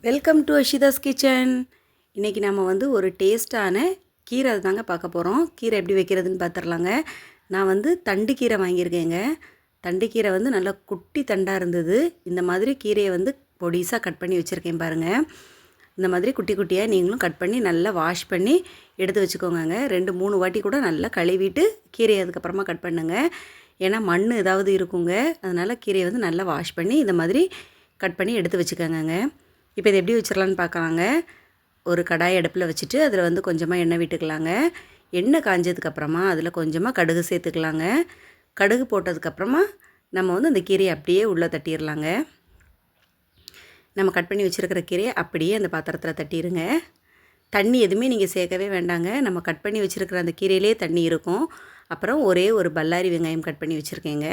Welcome to அஷிதாஸ் kitchen. இன்றைக்கி நம்ம வந்து ஒரு டேஸ்ட்டான கீரை தாங்க பார்க்க போகிறோம். கீரை எப்படி வைக்கிறதுன்னு பார்த்துடலாங்க. நான் வந்து தண்டு கீரை வாங்கியிருக்கேங்க. தண்டு கீரை வந்து நல்லா குட்டி தண்டாக இருந்தது. இந்த மாதிரி கீரையை வந்து பொடிசாக கட் பண்ணி வச்சுருக்கேன் பாருங்கள். இந்த மாதிரி குட்டி குட்டியாக நீங்களும் கட் பண்ணி நல்லா வாஷ் பண்ணி எடுத்து வச்சுக்கோங்க. 2-3 வாட்டி கூட நல்லா கழுவிட்டு கீரையை அதுக்கப்புறமா கட் பண்ணுங்கள். ஏன்னா மண் ஏதாவது இருக்குங்க. அதனால் கீரையை வந்து நல்லா வாஷ் பண்ணி இந்த மாதிரி கட் பண்ணி எடுத்து வச்சுக்கோங்க. இப்போ இது எப்படி வச்சிடலான்னு பார்க்கலாங்க. ஒரு கடாய் அடுப்பில் வச்சுட்டு அதில் வந்து கொஞ்சமாக எண்ணெய் விட்டுக்கலாங்க. எண்ணெய் காஞ்சதுக்கப்புறமா அதில் கொஞ்சமாக கடுகு சேர்த்துக்கலாங்க. கடுகு போட்டதுக்கப்புறமா நம்ம வந்து அந்த கீரையை அப்படியே உள்ளே தட்டிடலாங்க. நம்ம கட் பண்ணி வச்சுருக்கிற கீரையை அப்படியே அந்த பாத்திரத்தில் தட்டிடுங்க. தண்ணி எதுவுமே நீங்கள் சேர்க்கவே வேண்டாங்க. நம்ம கட் பண்ணி வச்சுருக்கிற அந்த கீரையிலே தண்ணி இருக்கும். அப்புறம் ஒரே ஒரு பல்லாரி வெங்காயம் கட் பண்ணி வச்சுருக்கேங்க.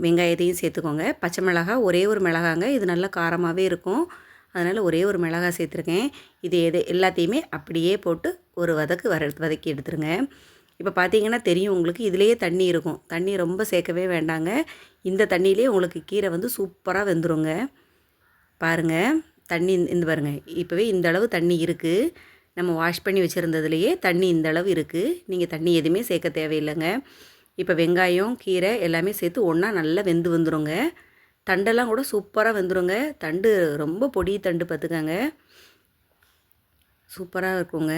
வெங்காயத்தையும் சேர்த்துக்கோங்க. பச்சை மிளகாய் ஒரே ஒரு மிளகாங்க. இது நல்லா காரமாகவே இருக்கும். அதனால் ஒரே ஒரு மிளகாய் சேர்த்துருக்கேன். இது எல்லாத்தையுமே அப்படியே போட்டு ஒரு வதக்கி எடுத்துருங்க. இப்போ பார்த்தீங்கன்னா தெரியும் உங்களுக்கு, இதிலேயே தண்ணி இருக்கும். தண்ணி ரொம்ப சேர்க்கவே வேண்டாங்க. இந்த தண்ணியிலே உங்களுக்கு கீரை வந்து சூப்பராக வெந்துருங்க. பாருங்கள், தண்ணி இந்த பாருங்கள், இப்போவே இந்த அளவு தண்ணி இருக்குது. நம்ம வாஷ் பண்ணி வச்சுருந்ததுலேயே தண்ணி இந்த அளவு இருக்குது. நீங்கள் தண்ணி எதுவுமே சேர்க்க தேவையில்லைங்க. இப்போ வெங்காயம் கீரை எல்லாமே சேர்த்து ஒன்றா நல்லா வெந்து வந்துடுங்க. தண்டெல்லாம் கூட சூப்பராக வெந்துடுங்க. தண்டு ரொம்ப பொடி தண்டு பார்த்துக்கங்க, சூப்பராக இருக்குங்க.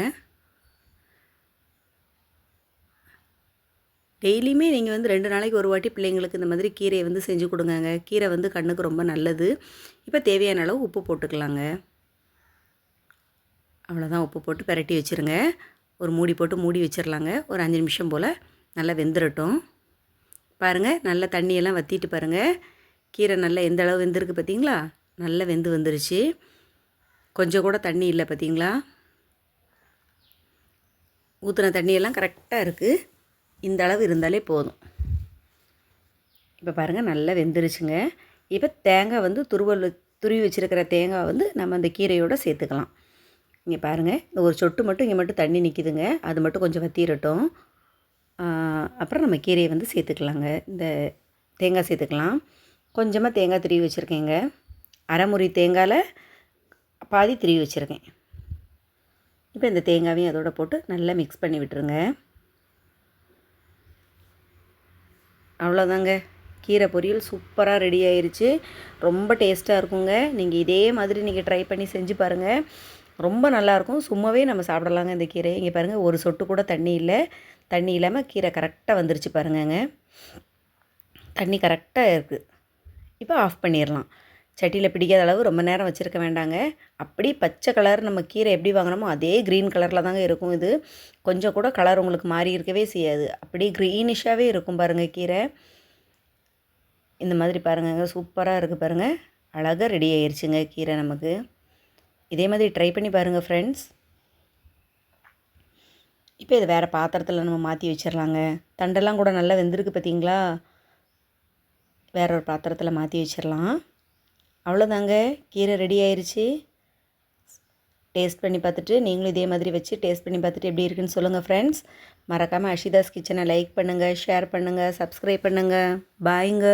டெய்லியுமே நீங்கள் வந்து 2 நாளைக்கு ஒரு வாட்டி பிள்ளைங்களுக்கு இந்த மாதிரி கீரையை வந்து செஞ்சு கொடுங்கங்க. கீரை வந்து கண்ணுக்கு ரொம்ப நல்லது. இப்போ தேவையான அளவு உப்பு போட்டுக்கலாங்க. அவ்வளோதான், உப்பு போட்டு பிரட்டி வச்சுருங்க. ஒரு மூடி போட்டு மூடி வச்சிடலாங்க. ஒரு 5 நிமிஷம் போல் நல்லா வெந்துடட்டும். பாருங்கள், நல்லா தண்ணியெல்லாம் வற்றிட்டு பாருங்கள். கீரை நல்லா எந்த அளவு வெந்திருக்கு பார்த்தீங்களா? நல்லா வெந்து வந்துருச்சு. கொஞ்சம் கூட தண்ணி இல்லை பார்த்தீங்களா? ஊற்றின தண்ணியெல்லாம் கரெக்டாக இருக்குது. இந்த அளவு இருந்தாலே போதும். இப்போ பாருங்கள், நல்லா வெந்துருச்சுங்க. இப்போ தேங்காய் வந்து துருவி வச்சுருக்கிற தேங்காய் வந்து நம்ம அந்த கீரையோடு சேர்த்துக்கலாம். இங்கே பாருங்கள், இந்த ஒரு சொட்டு மட்டும் இங்கே மட்டும் தண்ணி நிற்கிதுங்க. அது மட்டும் கொஞ்சம் வற்றிரட்டும். அப்புறம் நம்ம கீரையை வந்து சேர்த்துக்கலாங்க. இந்த தேங்காய் சேர்த்துக்கலாம். கொஞ்சமாக தேங்காய் திருவி வச்சுருக்கேங்க. அரைமுறி தேங்காயில் பாதி திருவி வச்சுருக்கேன். இப்போ இந்த தேங்காயையும் அதோட போட்டு நல்லா மிக்ஸ் பண்ணி விட்டுருங்க. அவ்வளோதாங்க, கீரை பொரியல் சூப்பராக ரெடி ஆயிடுச்சு. ரொம்ப டேஸ்ட்டாக இருக்குங்க. நீங்கள் இதே மாதிரி நீங்கள் ட்ரை பண்ணி செஞ்சு பாருங்கள். ரொம்ப நல்லாயிருக்கும். சும்மாவே நம்ம சாப்பிடலாங்க இந்த கீரை. இங்கே பாருங்கள், ஒரு சொட்டு கூட தண்ணி இல்லை. தண்ணி இல்லாமல் கீரை கரெக்டாக வந்துருச்சு பாருங்கங்க. தண்ணி கரெக்டாக இருக்குது. இப்போ ஆஃப் பண்ணிடலாம். சட்டியில் பிடிக்காத அளவு ரொம்ப நேரம் வச்சுருக்க வேண்டாங்க. அப்படி பச்சை கலர் நம்ம கீரை எப்படி வாங்கினோமோ அதே க்ரீன் கலரில் தாங்க இருக்கும். இது கொஞ்சம் கூட கலர் உங்களுக்கு மாறி இருக்கவே செய்யாது. அப்படியே க்ரீனிஷாகவே இருக்கும் பாருங்கள் கீரை. இந்த மாதிரி பாருங்கங்க, சூப்பராக இருக்குது பாருங்கள். அழகாக ரெடி ஆயிடுச்சுங்க கீரை நமக்கு. இதே மாதிரி ட்ரை பண்ணி பாருங்கள் ஃப்ரெண்ட்ஸ். இப்போ இது வேறு பாத்திரத்தில் நம்ம மாற்றி வச்சிடலாங்க. தண்டெல்லாம் கூட நல்லா வெந்திருக்கு பார்த்தீங்களா? வேற ஒரு பாத்திரத்தில் மாற்றி வச்சிடலாம். அவ்வளோதாங்க, கீரை ரெடி ஆயிடுச்சு. டேஸ்ட் பண்ணி பார்த்துட்டு நீங்களும் இதே மாதிரி வச்சு டேஸ்ட் பண்ணி பார்த்துட்டு எப்படி இருக்குன்னு சொல்லுங்கள் ஃப்ரெண்ட்ஸ். மறக்காமல் அஷிதாஸ் கிச்சனை லைக் பண்ணுங்கள், ஷேர் பண்ணுங்கள், சப்ஸ்கிரைப் பண்ணுங்கள். பாய்ங்க.